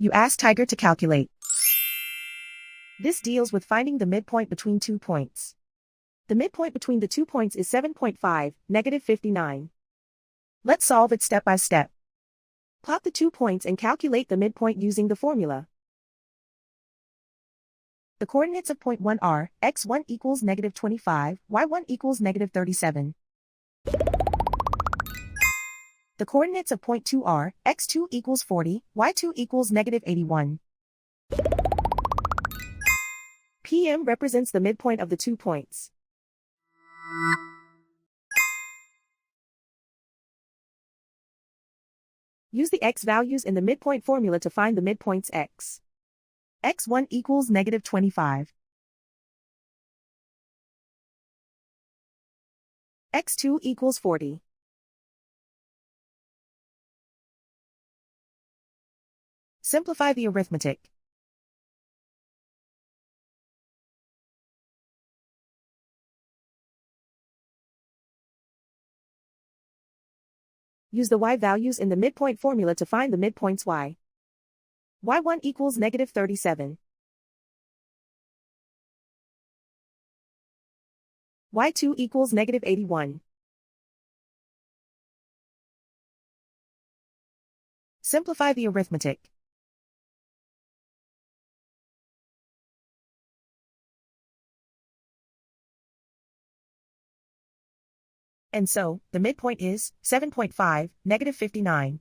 You ask Tiger to calculate. This deals with finding the midpoint between 2 points. The midpoint between the 2 points is 7.5, -59. Let's solve it step by step. Plot the 2 points and calculate the midpoint using the formula. The coordinates of point 1 are, x1 equals -25, y1 equals -37. The coordinates of point 2 are, x2 equals 40, y2 equals -81. PM represents the midpoint of the 2 points. Use the x values in the midpoint formula to find the midpoints x. x1 equals -25. x2 equals 40. Simplify the arithmetic. Use the y values in the midpoint formula to find the midpoints y. y1 equals -37. y2 equals -81. Simplify the arithmetic. And so, the midpoint is 7.5, -59.